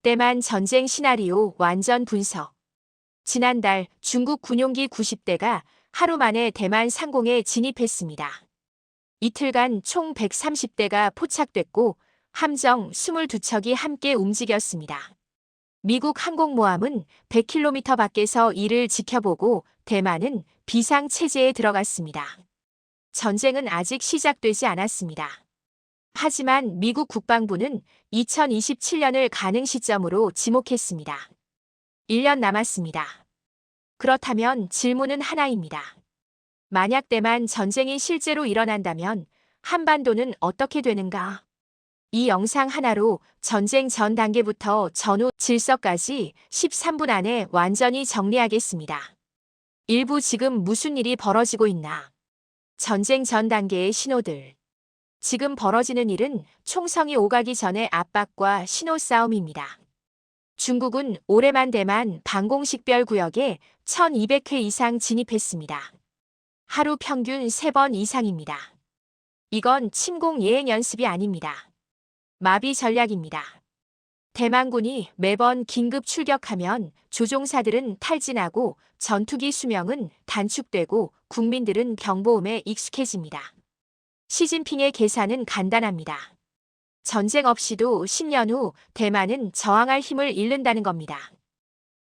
대만 전쟁 시나리오 완전 분석. 지난달 중국 군용기 90대가 하루 만에 대만 상공에 진입했습니다. 이틀간 총 130대가 포착됐고 함정 22척이 함께 움직였습니다. 미국 항공모함은 100km 밖에서 이를 지켜보고 대만은 비상체제에 들어갔습니다. 전쟁은 아직 시작되지 않았습니다. 하지만 미국 국방부는 2027년을 가능 시점으로 지목했습니다. 1년 남았습니다. 그렇다면 질문은 하나입니다. 만약 대만 전쟁이 실제로 일어난다면 한반도는 어떻게 되는가? 이 영상 하나로 전쟁 전 단계부터 전후 질서까지 13분 안에 완전히 정리하겠습니다. 일부 지금 무슨 일이 벌어지고 있나? 전쟁 전 단계의 신호들. 지금 벌어지는 일은 총성이 오가기 전의 압박과 신호 싸움입니다. 중국은 올해만 대만 방공식별 구역에 1200회 이상 진입했습니다. 하루 평균 3번 이상입니다. 이건 침공 예행 연습이 아닙니다. 마비 전략입니다. 대만군이 매번 긴급 출격하면 조종사들은 탈진하고 전투기 수명은 단축되고 국민들은 경보음에 익숙해집니다. 시진핑의 계산은 간단합니다. 전쟁 없이도 10년 후 대만은 저항할 힘을 잃는다는 겁니다.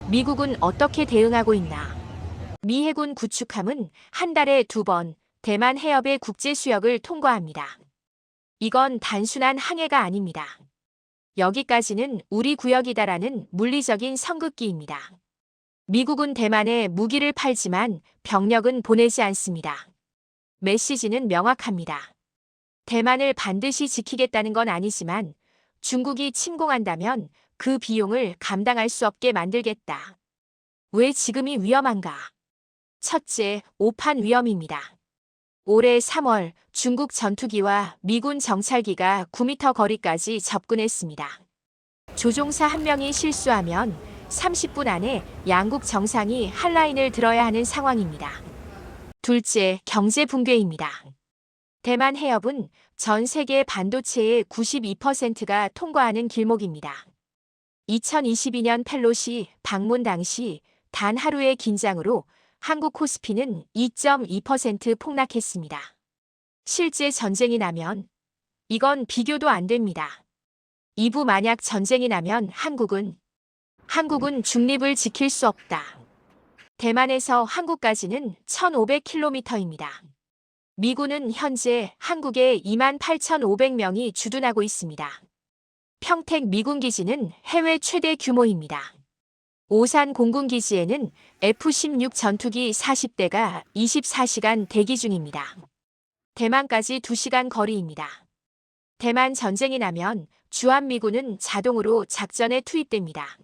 미국은 어떻게 대응하고 있나? 미 해군 구축함은 한 달에 2번 대만 해협의 국제 수역을 통과합니다. 이건 단순한 항해가 아닙니다. 여기까지는 우리 구역이다라는 물리적인 선긋기입니다. 미국은 대만에 무기를 팔지만 병력은 보내지 않습니다. 메시지는 명확합니다. 대만을 반드시 지키겠다는 건 아니지만 중국이 침공한다면 그 비용을 감당할 수 없게 만들겠다. 왜 지금이 위험한가? 첫째, 오판 위험입니다. 올해 3월 중국 전투기와 미군 정찰기가 9m 거리까지 접근했습니다. 조종사 한 명이 실수하면 30분 안에 양국 정상이 한 라인을 들어야 하는 상황입니다. 둘째, 경제 붕괴입니다. 대만 해협은 전 세계 반도체의 92%가 통과하는 길목입니다. 2022년 펠로시 방문 당시 단 하루의 긴장으로 한국 코스피는 2.2% 폭락했습니다. 실제 전쟁이 나면 이건 비교도 안 됩니다. 이부 만약 전쟁이 나면 한국은 중립을 지킬 수 없다. 대만에서 한국까지는 1,500km입니다. 미군은 현재 한국에 28,500명이 주둔하고 있습니다. 평택 미군기지는 해외 최대 규모입니다. 오산 공군기지에는 F-16 전투기 40대가 24시간 대기 중입니다. 대만까지 2시간 거리입니다. 대만 전쟁이 나면 주한미군은 자동으로 작전에 투입됩니다.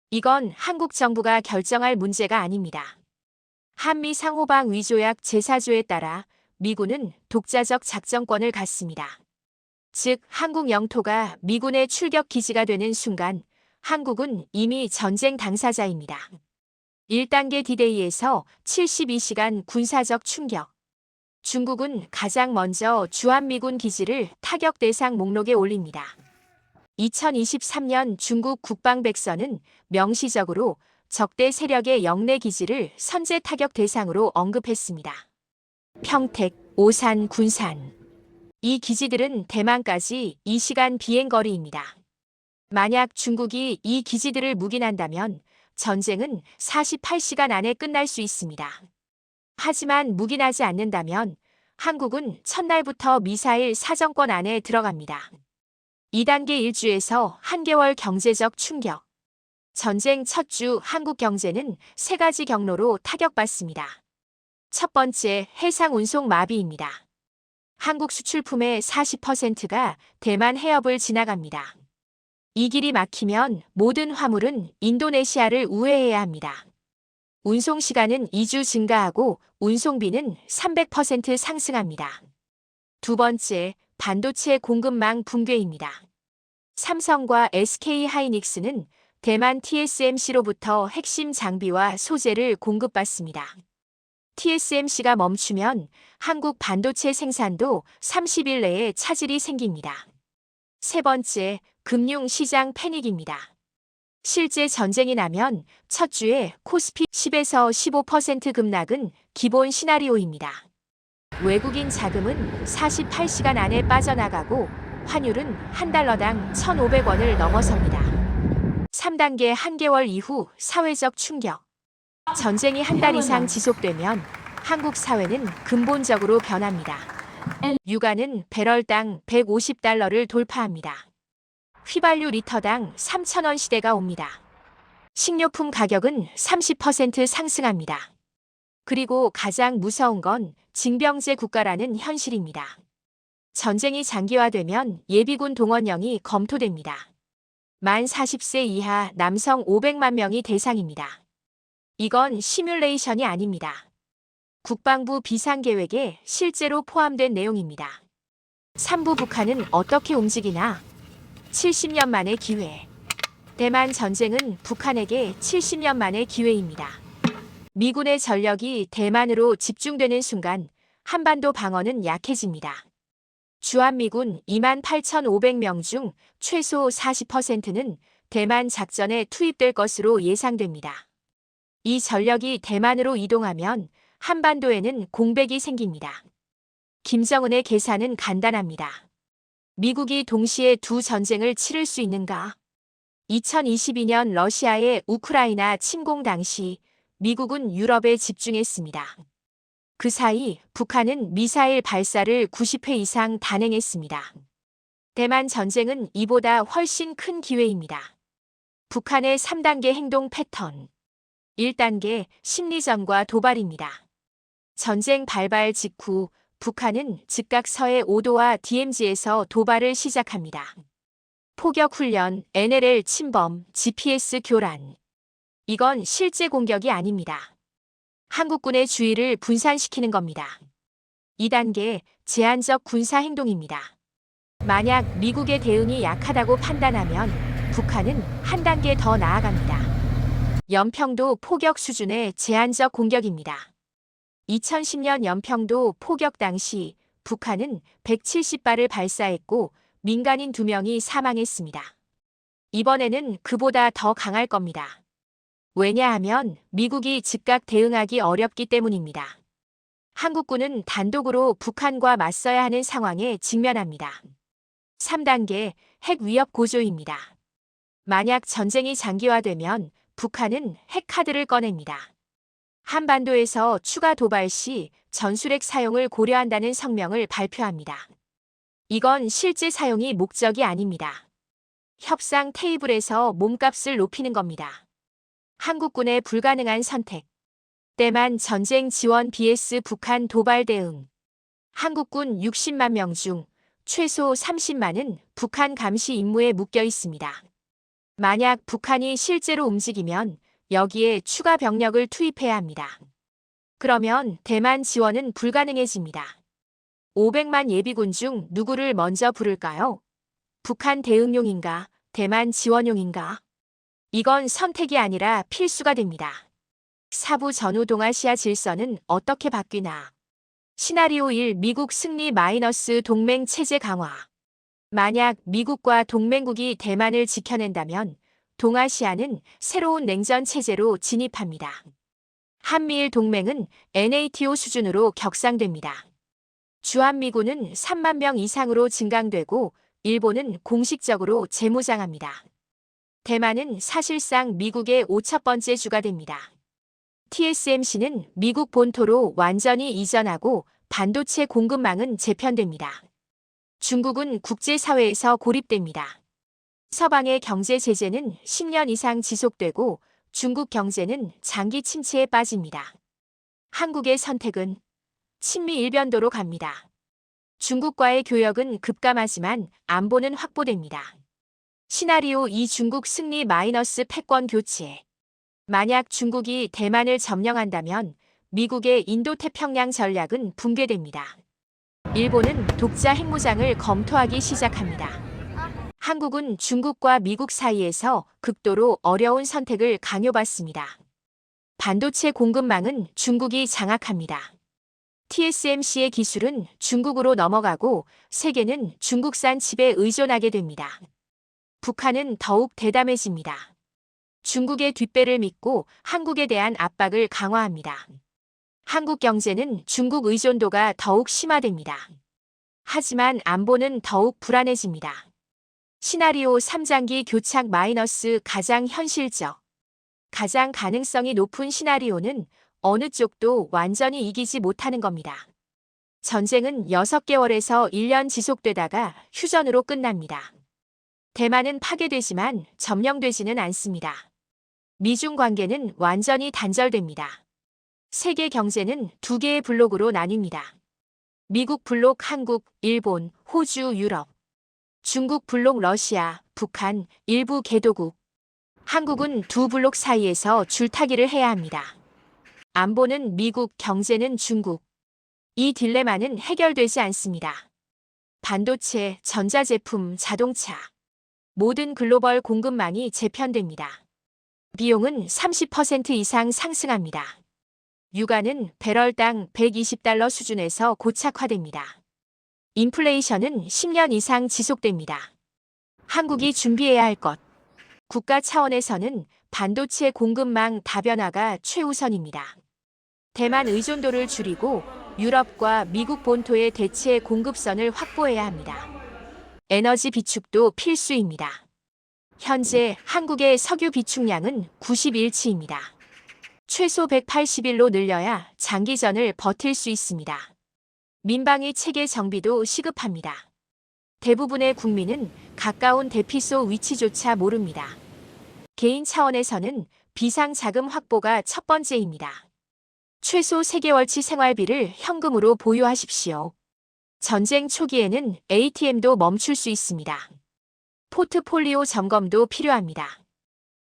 이건 한국 정부가 결정할 문제가 아닙니다. 한미 상호방 위조약 제4조에 따라 미군은 독자적 작전권을 갖습니다. 즉, 한국 영토가 미군의 출격 기지가 되는 순간 한국은 이미 전쟁 당사자입니다. 1단계 디데이에서 72시간 군사적 충격. 중국은 가장 먼저 주한미군 기지를 타격 대상 목록에 올립니다. 2023년 중국 국방백서는 명시적으로 적대 세력의 영내 기지를 선제 타격 대상으로 언급했습니다. 평택, 오산, 군산. 이 기지들은 대만까지 2시간 비행거리입니다. 만약 중국이 이 기지들을 묵인한다면 전쟁은 48시간 안에 끝날 수 있습니다. 하지만 묵인하지 않는다면 한국은 첫날부터 미사일 사정권 안에 들어갑니다. 2단계 일주에서 한개월 경제적 충격. 전쟁 첫 주 한국 경제는 3가지 경로로 타격받습니다. 첫 번째, 해상 운송 마비입니다. 한국 수출품의 40%가 대만 해협을 지나갑니다. 이 길이 막히면 모든 화물은 인도네시아를 우회해야 합니다. 운송 시간은 2주 증가하고 운송비는 300% 상승합니다. 두 번째, 반도체 공급망 붕괴입니다. 삼성과 SK 하이닉스는 대만 TSMC로부터 핵심 장비와 소재를 공급받습니다. TSMC가 멈추면 한국 반도체 생산도 30일 내에 차질이 생깁니다. 세 번째, 금융시장 패닉입니다. 실제 전쟁이 나면 첫 주에 코스피 10에서 15% 급락은 기본 시나리오입니다. 외국인 자금은 48시간 안에 빠져나가고 환율은 한 달러당 1,500원을 넘어섭니다. 3단계 한개월 이후 사회적 충격. 전쟁이 한 달 이상 지속되면 한국 사회는 근본적으로 변합니다. 유가는 배럴당 150달러를 돌파합니다. 휘발유 리터당 3,000원 시대가 옵니다. 식료품 가격은 30% 상승합니다. 그리고 가장 무서운 건 징병제 국가라는 현실입니다. 전쟁이 장기화되면 예비군 동원령이 검토됩니다. 만 40세 이하 남성 500만 명이 대상입니다. 이건 시뮬레이션이 아닙니다. 국방부 비상계획에 실제로 포함된 내용입니다. 3부 북한은 어떻게 움직이나? 70년 만의 기회. 대만 전쟁은 북한에게 70년 만의 기회입니다. 미군의 전력이 대만으로 집중되는 순간 한반도 방어는 약해집니다. 주한미군 28,500명 중 최소 40%는 대만 작전에 투입될 것으로 예상됩니다. 이 전력이 대만으로 이동하면 한반도에는 공백이 생깁니다. 김정은의 계산은 간단합니다. 미국이 동시에 두 전쟁을 치를 수 있는가? 2022년 러시아의 우크라이나 침공 당시 미국은 유럽에 집중했습니다. 그 사이 북한은 미사일 발사를 90회 이상 단행했습니다. 대만 전쟁은 이보다 훨씬 큰 기회입니다. 북한의 3단계 행동 패턴. 1단계 심리전과 도발입니다. 전쟁 발발 직후 북한은 즉각 서해 5도와 DMZ에서 도발을 시작합니다. 포격훈련, NLL 침범, GPS 교란. 이건 실제 공격이 아닙니다. 한국군의 주의를 분산시키는 겁니다. 2단계 제한적 군사행동입니다. 만약 미국의 대응이 약하다고 판단하면 북한은 한 단계 더 나아갑니다. 연평도 포격 수준의 제한적 공격입니다. 2010년 연평도 포격 당시 북한은 170발을 발사했고 민간인 2명이 사망했습니다. 이번에는 그보다 더 강할 겁니다. 왜냐하면 미국이 즉각 대응하기 어렵기 때문입니다. 한국군은 단독으로 북한과 맞서야 하는 상황에 직면합니다. 3단계 핵 위협 고조입니다. 만약 전쟁이 장기화되면 북한은 핵카드를 꺼냅니다. 한반도에서 추가 도발 시 전술핵 사용을 고려한다는 성명을 발표합니다. 이건 실제 사용이 목적이 아닙니다. 협상 테이블에서 몸값을 높이는 겁니다. 한국군의 불가능한 선택. 대만 전쟁 지원 vs 북한 도발 대응. 한국군 60만 명 중 최소 30만은 북한 감시 임무에 묶여 있습니다. 만약 북한이 실제로 움직이면 여기에 추가 병력을 투입해야 합니다. 그러면 대만 지원은 불가능해집니다. 500만 예비군 중 누구를 먼저 부를까요? 북한 대응용인가? 대만 지원용인가? 이건 선택이 아니라 필수가 됩니다. 사부 전후 동아시아 질서는 어떻게 바뀌나? 시나리오 1 미국 승리 마이너스 동맹 체제 강화. 만약 미국과 동맹국이 대만을 지켜낸다면 동아시아는 새로운 냉전 체제로 진입합니다. 한미일 동맹은 NATO 수준으로 격상됩니다. 주한미군은 3만 명 이상으로 증강되고 일본은 공식적으로 재무장합니다. 대만은 사실상 미국의 5첫 번째 주가 됩니다. TSMC는 미국 본토로 완전히 이전하고 반도체 공급망은 재편됩니다. 중국은 국제사회에서 고립됩니다. 서방의 경제 제재는 10년 이상 지속되고 중국 경제는 장기 침체에 빠집니다. 한국의 선택은 친미 일변도로 갑니다. 중국과의 교역은 급감하지만 안보는 확보됩니다. 시나리오 2 중국 승리 마이너스 패권 교체. 만약 중국이 대만을 점령한다면 미국의 인도태평양 전략은 붕괴됩니다. 일본은 독자 핵무장을 검토하기 시작합니다. 한국은 중국과 미국 사이에서 극도로 어려운 선택을 강요받습니다. 반도체 공급망은 중국이 장악합니다. TSMC의 기술은 중국으로 넘어가고 세계는 중국산 칩에 의존하게 됩니다. 북한은 더욱 대담해집니다. 중국의 뒷배를 믿고 한국에 대한 압박을 강화합니다. 한국 경제는 중국 의존도가 더욱 심화됩니다. 하지만 안보는 더욱 불안해집니다. 시나리오 3장기 교착 마이너스 가장 현실적. 가장 가능성이 높은 시나리오는 어느 쪽도 완전히 이기지 못하는 겁니다. 전쟁은 6개월에서 1년 지속되다가 휴전으로 끝납니다. 대만은 파괴되지만 점령되지는 않습니다. 미중 관계는 완전히 단절됩니다. 세계 경제는 2개의 블록으로 나뉩니다. 미국 블록 한국, 일본, 호주, 유럽. 중국 블록 러시아, 북한, 일부 개도국. 한국은 두 블록 사이에서 줄타기를 해야 합니다. 안보는 미국, 경제는 중국. 이 딜레마는 해결되지 않습니다. 반도체, 전자제품, 자동차. 모든 글로벌 공급망이 재편됩니다. 비용은 30% 이상 상승합니다. 유가는 배럴당 120달러 수준에서 고착화됩니다. 인플레이션은 10년 이상 지속됩니다. 한국이 준비해야 할 것. 국가 차원에서는 반도체 공급망 다변화가 최우선입니다. 대만 의존도를 줄이고 유럽과 미국 본토의 대체 공급선을 확보해야 합니다. 에너지 비축도 필수입니다. 현재 한국의 석유 비축량은 91치입니다. 최소 180일로 늘려야 장기전을 버틸 수 있습니다. 민방위 체계 정비도 시급합니다. 대부분의 국민은 가까운 대피소 위치조차 모릅니다. 개인 차원에서는 비상자금 확보가 첫 번째입니다. 최소 3개월치 생활비를 현금으로 보유하십시오. 전쟁 초기에는 ATM도 멈출 수 있습니다. 포트폴리오 점검도 필요합니다.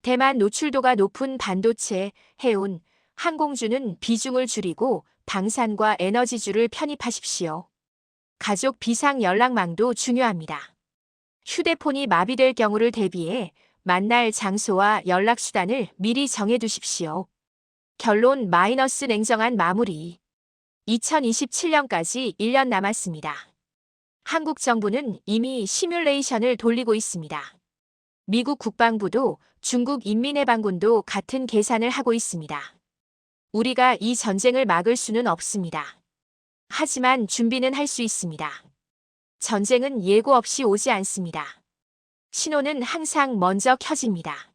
대만 노출도가 높은 반도체, 해운, 항공주는 비중을 줄이고 방산과 에너지주를 편입하십시오. 가족 비상 연락망도 중요합니다. 휴대폰이 마비될 경우를 대비해 만날 장소와 연락수단을 미리 정해두십시오. 결론 마이너스 냉정한 마무리. 2027년까지 1년 남았습니다. 한국 정부는 이미 시뮬레이션을 돌리고 있습니다. 미국 국방부도 중국 인민해방군도 같은 계산을 하고 있습니다. 우리가 이 전쟁을 막을 수는 없습니다. 하지만 준비는 할 수 있습니다. 전쟁은 예고 없이 오지 않습니다. 신호는 항상 먼저 켜집니다.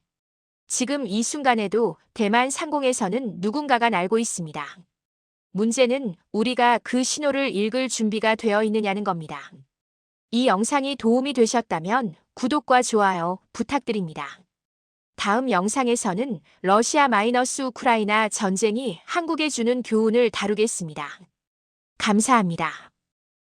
지금 이 순간에도 대만 상공에서는 누군가가 날고 있습니다. 문제는 우리가 그 신호를 읽을 준비가 되어 있느냐는 겁니다. 이 영상이 도움이 되셨다면 구독과 좋아요 부탁드립니다. 다음 영상에서는 러시아 우크라이나 전쟁이 한국에 주는 교훈을 다루겠습니다. 감사합니다.